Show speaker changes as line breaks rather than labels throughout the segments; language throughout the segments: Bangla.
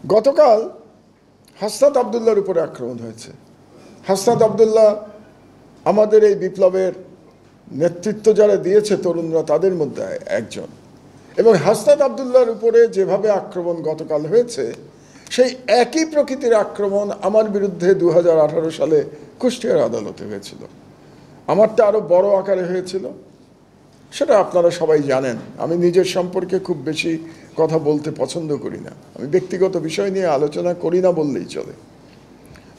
গতকাল হাসনাত আবদুল্লাহর উপরে আক্রমণ হয়েছে। হাসনাত আবদুল্লাহ আমাদের এই বিপ্লবের নেতৃত্ব যারা দিয়েছে তরুণরা তাদের মধ্যে একজন, এবং হাসনাত আবদুল্লাহর উপরে যেভাবে আক্রমণ গতকাল হয়েছে সেই একই প্রকৃতির আক্রমণ আমার বিরুদ্ধে 2018 সালে কুষ্টিয়ার আদালতে হয়েছিল। আমারটা আরও বড় আকারে হয়েছিল, সেটা আপনারা সবাই জানেন। আমি নিজের সম্পর্কে খুব বেশি কথা বলতে পছন্দ করি না, আমি ব্যক্তিগত বিষয় নিয়ে আলোচনা করি না বললেই চলে।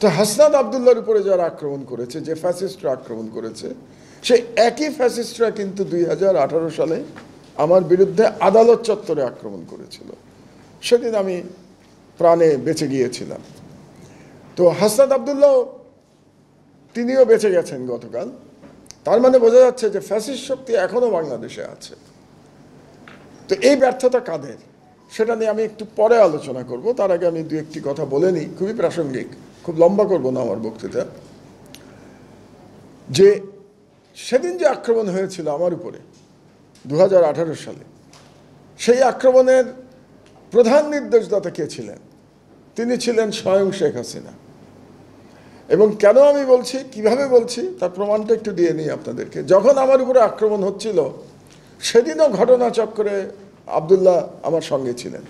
তো হাসনাত আবদুল্লাহর উপরে যারা আক্রমণ করেছে, যে ফ্যাসিস্টরা আক্রমণ করেছে, সেই একই ফ্যাসিস্টরা কিন্তু 2018 সালে আমার বিরুদ্ধে আদালত চত্বরে আক্রমণ করেছিল। সেদিন আমি প্রাণে বেঁচে গিয়েছিলাম। তো হাসনাত আবদুল্লাহ তিনিও বেঁচে গেছেন গতকাল। তার মানে বোঝা যাচ্ছে যে ফ্যাসিস্ট শক্তি এখনও বাংলাদেশে আছে। তো এই ব্যর্থতা কাদের, সেটা নিয়ে আমি একটু পরে আলোচনা করব। তার আগে আমি দু একটি কথা বলে নিই, খুবই প্রাসঙ্গিক, খুব লম্বা করব না আমার বক্তৃতা। যে সেদিন যে আক্রমণ হয়েছিল আমার উপরে 2018 সালে, সেই আক্রমণের প্রধান নির্দেশদাতা কে ছিলেন? তিনি ছিলেন স্বয়ং শেখ হাসিনা। এবং কেন আমি বলছি, কিভাবে বলছি, তার প্রমাণটা একটু দিয়ে নিই আপনাদেরকে। যখন আমার উপরে আক্রমণ হচ্ছিল সেদিনও ঘটনাচক্রে আবদুল্লাহ আমার সঙ্গে ছিলেন।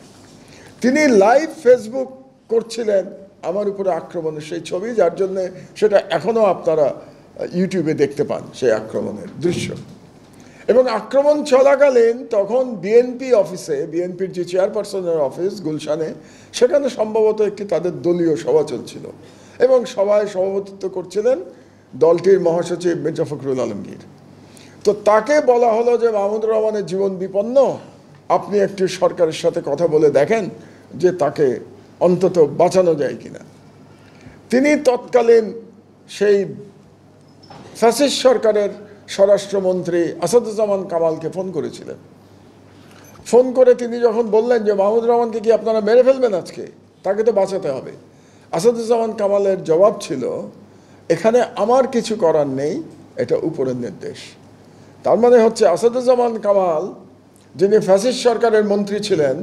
তিনি লাইভ ফেসবুক করছিলেন আমার উপরে আক্রমণের সেই ছবি, যার জন্যে সেটা এখনও আপনারা ইউটিউবে দেখতে পান, সেই আক্রমণের দৃশ্য। এবং আক্রমণ চলাকালীন তখন বিএনপি অফিসে, বিএনপির যে চেয়ারপারসনের অফিস গুলশানে, সেখানে সম্ভবত একটি তাদের দলীয় সভা চলছিল, এবং সভায় সভাপতিত্ব করছিলেন দলটির মহাসচিব মির্জা ফখরুল আলমগীর। তো তাকে বলা হলো যে মাহমুদুর রহমানের জীবন বিপন্ন, আপনি একটু সরকারের সাথে কথা বলে দেখেন যে তাকে অন্তত বাঁচানো যায় কিনা। তিনি তৎকালীন সেই ফ্যাসিস্ট সরকারের স্বরাষ্ট্রমন্ত্রী আসাদুজ্জামান কামালকে ফোন করেছিলেন। ফোন করে তিনি যখন বললেন যে মাহমুদুর রহমানকে কি আপনারা মেরে ফেলবেন আজকে, তাকে তো বাঁচাতে হবে, আসাদুজ্জামান কামালের জবাব ছিল, এখানে আমার কিছু করার নেই, এটা উপরের নির্দেশ। তার মানে হচ্ছে আসাদুজ্জামান কামাল, যিনি ফ্যাসিস্ট সরকারের মন্ত্রী ছিলেন,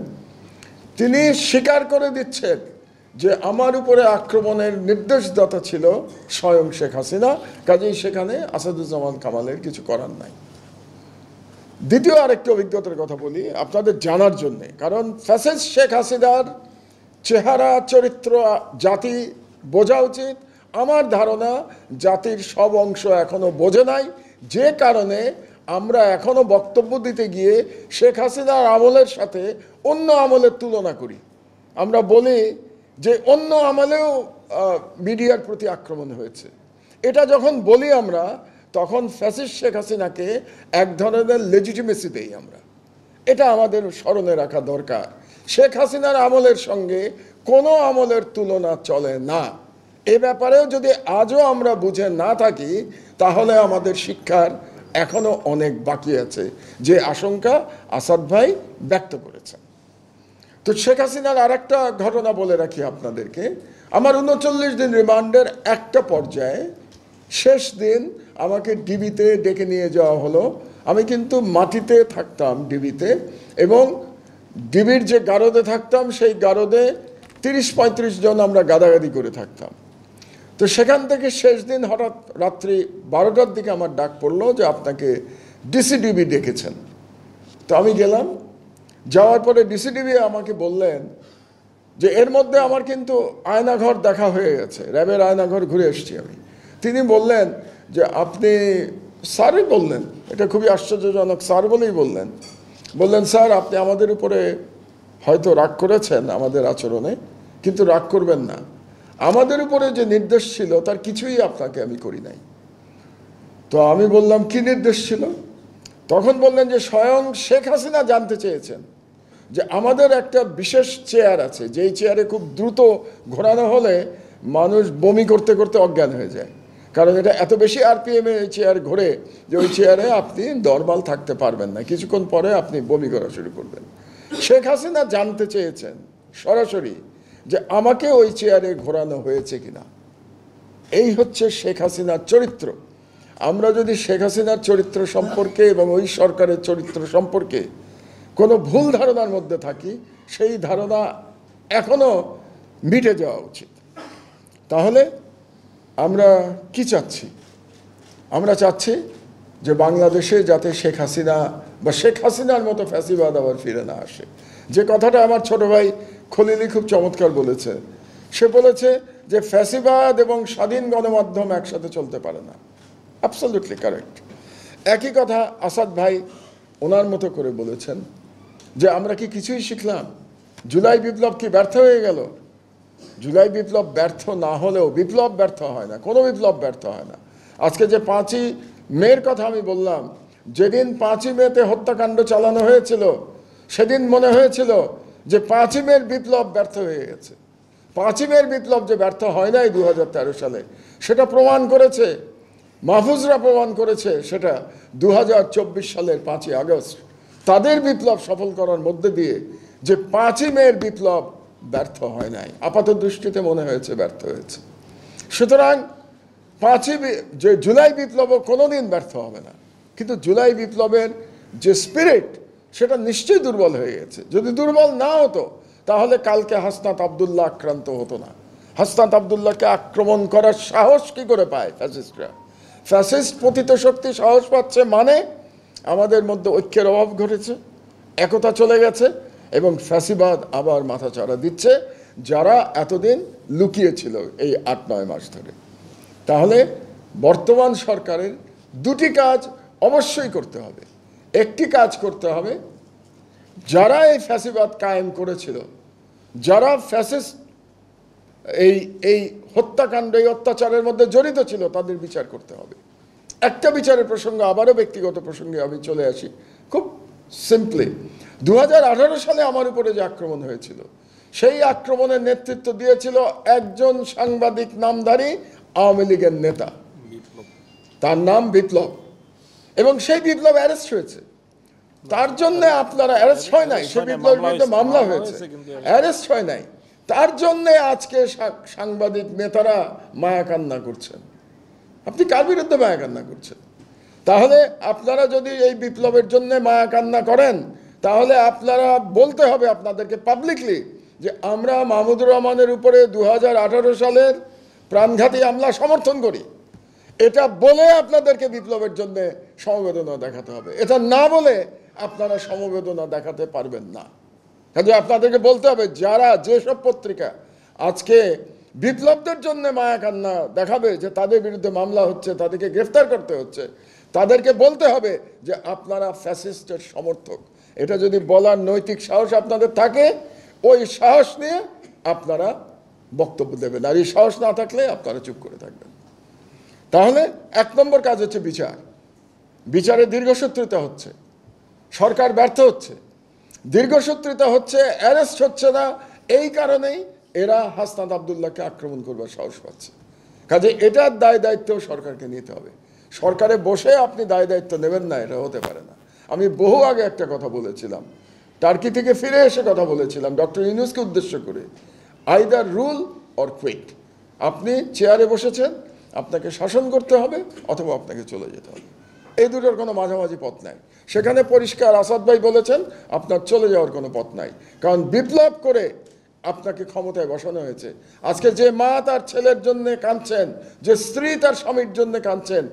তিনি স্বীকার করে দিচ্ছেন যে আমার উপরে আক্রমণের নির্দেশদাতা ছিল স্বয়ং শেখ হাসিনা, কাজেই সেখানে আসাদুজ্জামান কামালের কিছু করার নাই। দ্বিতীয় আরেকটি অভিজ্ঞতার কথা বলি আপনাদের জানার জন্যে, কারণ ফ্যাসিস্ট শেখ হাসিনার চেহারা চরিত্র জাতি বোঝা উচিত। আমার ধারণা জাতির সব অংশ এখনও বোঝে নাই, যে কারণে আমরা এখনও বক্তব্য দিতে গিয়ে শেখ হাসিনার আমলের সাথে অন্য আমলের তুলনা করি। আমরা বলি যে অন্য আমলেও মিডিয়ার প্রতি আক্রমণ হয়েছে। এটা যখন বলি আমরা, তখন ফ্যাসিস্ট শেখ হাসিনাকে এক ধরনের লেজিটিমেসি দেই আমরা। এটা আমাদের স্মরণে রাখা দরকার। শেখ হাসিনার আমলের সঙ্গে কোনো আমলের তুলনা চলে না। এ ব্যাপারেও যদি আজও আমরা বুঝে না থাকি, তাহলে আমাদের শিক্ষার এখনও অনেক বাকি আছে, যে আশঙ্কা আসাদ ভাই ব্যক্ত করেছেন। তো শেখ হাসিনার আর একটা ঘটনা বলে রাখি আপনাদেরকে। আমার 39 দিন রিমান্ডের একটা পর্যায়ে শেষ দিন আমাকে ডিবিতে ডেকে নিয়ে যাওয়া হলো। আমি কিন্তু মাটিতে থাকতাম ডিবিতে, এবং ডিবির যে গারদে থাকতাম সেই গারদে 30-35 জন আমরা গাদাগাদি করে থাকতাম। তো সেখান থেকে শেষ দিন হঠাৎ রাত্রি 12টার দিকে আমার ডাক পড়লো যে আপনাকে ডিসিডিবি ডেকেছেন। তো আমি গেলাম। যাওয়ার পরে ডিসিডিবি আমাকে বললেন যে এর মধ্যে আমার কিন্তু আয়নাঘর দেখা হয়ে গেছে, র্যাবের আয়নাঘর ঘুরে এসেছি আমি। তিনি বললেন যে আপনি, স্যারই বললেন, এটা খুবই আশ্চর্যজনক, স্যার বলেই বললেন, স্যার আপনি আমাদের উপরে হয়তো রাগ করেছেন আমাদের আচরণে, কিন্তু রাগ করবেন না, আমাদের উপরে যে নির্দেশ ছিল তার কিছুই আপনাকে আমি করি নাই। তো আমি বললাম কি নির্দেশ ছিল? তখন বললেন যে স্বয়ং শেখ হাসিনা জানতে চেয়েছেন যে আমাদের একটা বিশেষ চেয়ার আছে, যেই চেয়ারে খুব দ্রুত ঘোরানো হলে মানুষ বমি করতে করতে অজ্ঞান হয়ে যায়, কারণ এটা এত বেশি আরপিএমে এই চেয়ার ঘোরে যে ওই চেয়ারে আপনি নরমাল থাকতে পারবেন না, কিছুক্ষণ পরে আপনি বমি করা শুরু করবেন। শেখ হাসিনা জানতে চেয়েছেন সরাসরি যে আমাকে ওই চেয়ারে ঘোরানো হয়েছে কিনা। এই হচ্ছে শেখ হাসিনার চরিত্র। আমরা যদি শেখ হাসিনার চরিত্র সম্পর্কে এবং ওই সরকারের চরিত্র সম্পর্কে কোনো ভুল ধারণার মধ্যে থাকি, সেই ধারণা এখনও মিটে যাওয়া উচিত। তাহলে আমরা কি চাচ্ছি? আমরা চাচ্ছি যে বাংলাদেশে যাতে শেখ হাসিনা বা শেখ হাসিনার মতো ফ্যাসিবাদ আবার ফিরে না আসে। যে কথাটা আমার ছোট ভাই খলিলি খুব চমৎকার বলেছে, সে বলেছে যে ফ্যাসিবাদ এবং স্বাধীন গণমাধ্যম একসাথে চলতে পারে না। Absolutely correct. একই কথা আসাদ ভাই ওনার মতো করে বলেছেন যে আমরা কি কিছুই শিখলাম? জুলাই বিপ্লব কি ব্যর্থ হয়ে গেল? জুলাই বিপ্লব ব্যর্থ না হলেও বিপ্লব ব্যর্থ হয় না, কোনো বিপ্লব ব্যর্থ হয় না। আজকে যে 5ই মের কথা আমি বললাম, যেদিন 5ই মেতে হত্যাকাণ্ড চালানো হয়েছিল সেদিন মনে হয়েছিল যে 5ই মের বিপ্লব ব্যর্থ হয়ে গেছে। 5ই মের বিপ্লব যে ব্যর্থ হয় নাই 2013 সালে, সেটা প্রমাণ করেছে মাহফুজরা, প্রমাণ করেছে সেটা 2024 সালের 5ই আগস্ট তাদের বিপ্লব সফল করার মধ্যে দিয়ে, যে 5ই মের বিপ্লব ব্যর্থ হয় নাই, আপাত দৃষ্টিতে মনে হয়েছে ব্যর্থ হয়েছে। সুতরাং যে জুলাই বিপ্লবও কোনোদিন ব্যর্থ হবে না, কিন্তু জুলাই বিপ্লবের যে স্পিরিট সেটা নিশ্চয়ই দুর্বল হয়ে গেছে। যদি দুর্বল না হতো তাহলে কালকে হাসনাত আবদুল্লাহ আক্রান্ত হতো না। হাসনাত আবদুল্লাহকে আক্রমণ করার সাহস কি করে পায় ফ্যাসিস্টরা? ফ্যাসিস্ট পতিত শক্তি সাহস পাচ্ছে মানে আমাদের মধ্যে ঐক্যের অভাব ঘটেছে, একতা চলে গেছে এবং ফ্যাসিবাদ আবার মাথাচাড়া দিচ্ছে যারা এতদিন লুকিয়েছিল এই 8-9 মাস ধরে। তাহলে বর্তমান সরকারের দুটি কাজ অবশ্যই করতে হবে। একটি কাজ করতে হবে, যারা এই ফ্যাসিবাদ কায়েম করেছিল, যারা ফ্যাসিস্ট এই হত্যাকাণ্ড, এই অত্যাচারের মধ্যে জড়িত ছিল, তাদের বিচার করতে হবে। একটা বিচারের প্রসঙ্গ, আবারও ব্যক্তিগত প্রসঙ্গে আমি চলে আসি খুব সিম্পলি। 2018 সালে আমার উপরে যে আক্রমণ হয়েছিল, সেই আক্রমণের নেতৃত্ব দিয়েছিল একজন সাংবাদিক নামধারী আওয়ামী লীগের নেতা, তার নাম বিপ্লব, এবং সেই বিপ্লব অ্যারেস্ট হয়েছে। তার জন্য আপনারা অ্যারেস্ট হয় নাই, সেই বিপ্লবের বিরুদ্ধে মামলা হয়েছে, অ্যারেস্ট হয় নাই। তার জন্য আজকে সাংবাদিক নেতারা মায়া কান্না করছেন। আপনি কার বিরুদ্ধে মায়া কান্না করছেন? তাহলে আপনারা যদি এই বিপ্লবের জন্য মায়া কান্না করেন, তাহলে আপনারা বলতে হবে আপনাদেরকে পাবলিকলি যে আমরা মাহমুদুর রহমানের উপরে 2018 সালের প্রাণঘাতী হামলা সমর্থন করি। এটা বলে আপনাদেরকে বিপ্লবের জন্য সমবেদনা দেখাতে হবে। এটা না বলে আপনারা সমবেদনা দেখাতে পারবেন না। কাজে আপনাদেরকে বলতে হবে, যারা যেসব পত্রিকা আজকে বিপ্লবদের জন্য মায়া কান্না দেখাবে যে তাদের বিরুদ্ধে মামলা হচ্ছে, তাদেরকে গ্রেফতার করতে হচ্ছে, তাদেরকে বলতে হবে যে আপনারা ফ্যাসিস্টের সমর্থক। এটা যদি বলার নৈতিক সাহস আপনাদের থাকে, ওই সাহস নিয়ে আপনারা বক্তব্য দেবেন। আর এই সাহস না থাকলে আপনারা চুপ করে থাকবেন। তাহলে 1 নম্বর কাজ হচ্ছে বিচার। বিচারে দীর্ঘসূত্রিতা হচ্ছে, সরকার ব্যর্থ হচ্ছে, দীর্ঘসূত্রিতা হচ্ছে, অ্যারেস্ট হচ্ছে না। এই কারণেই এরা হাসনাত আবদুল্লাহকে আক্রমণ করবার সাহস পাচ্ছে। কাজে এটার দায় দায়িত্ব সরকারকে নিতে হবে। সরকারে বসে আপনি দায় দায়িত্ব নেবেন না, এটা হতে পারে না। আমি বহু আগে একটা কথা বলেছিলাম, টার্কি থেকে ফিরে এসে কথা বলেছিলাম ডক্টর ইউনূসকে উদ্দেশ্য করে, আইদার রুল অর কুইট। আপনি চেয়ারে বসেছেন, আপনাকে শাসন করতে হবে অথবা আপনাকে চলে যেতে হবে। এই দুটোর কোনো মাঝামাঝি পথ নাই। সেখানে পরিষ্কার আসাদ ভাই বলেছেন আপনার চলে যাওয়ার কোনো পথ নাই, কারণ বিপ্লব করে আপনাকে ক্ষমতায় বসানো হয়েছে। আজকে যে মা তার ছেলের জন্য কাঁদছেন, যে স্ত্রী তার স্বামীর জন্য কাঁদছেন,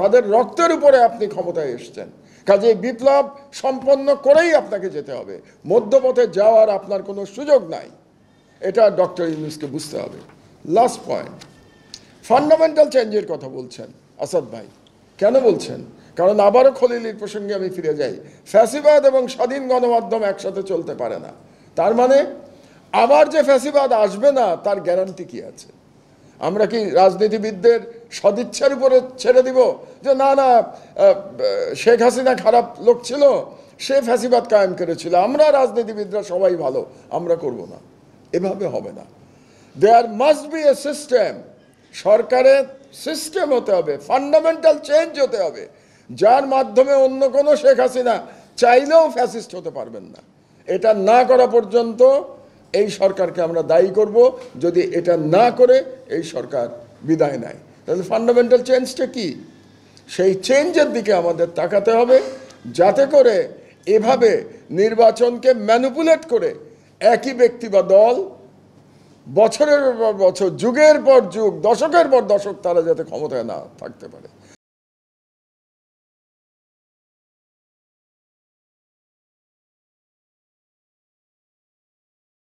তাদের রক্তের উপরে আপনি ক্ষমতায় এসেছেন। কাজে বিপ্লব সম্পন্ন করেই আপনাকে যেতে হবে, মধ্যপথে যাওয়ার আপনার কোনো সুযোগ নাই। এটা ডক্টর ইউনূসকে বুঝতে হবে। লাস্ট পয়েন্ট, ফান্ডামেন্টাল চেঞ্জের কথা বলছেন আসাদ ভাই। কেন বলছেন? কারণ আবারও খলিলির প্রসঙ্গে আমি ফিরে যাই, ফ্যাসিবাদ এবং স্বাধীন গণমাধ্যম একসাথে চলতে পারে না। তার মানে আবার যে ফ্যাসিবাদ আসবে না তার গ্যারান্টি কি আছে? আমরা কি রাজনীতিবিদদের সদিচ্ছার উপরে ছেড়ে দিব যে না না শেখ হাসিনা খারাপ লোক ছিল, সে ফ্যাসিবাদ কায়েম করেছিল, আমরা রাজনীতিবিদরা সবাই ভালো, আমরা করব না? এভাবে হবে না। There must be a system. সরকারের সিস্টেম হতে হবে, ফান্ডামেন্টাল চেঞ্জ হতে হবে, যার মাধ্যমে অন্য কোনো শেখ হাসিনা চাইলেও ফ্যাসিস্ট হতে পারবেন না। এটা না করা পর্যন্ত এই সরকারকে আমরা দায়ী করব। যদি এটা না করে এই সরকার বিদায় নেয়, তাহলে ফান্ডামেন্টাল চেঞ্জটা কি? সেই চেঞ্জের দিকে আমাদের তাকাতে হবে, যাতে করে এভাবে নির্বাচনকে ম্যানিপুলেট করে একই ব্যক্তি বা দল বছরের পর বছর, যুগের পর যুগ, দশকের পর দশক তারা যাতে ক্ষমতায় না থাকতে পারে।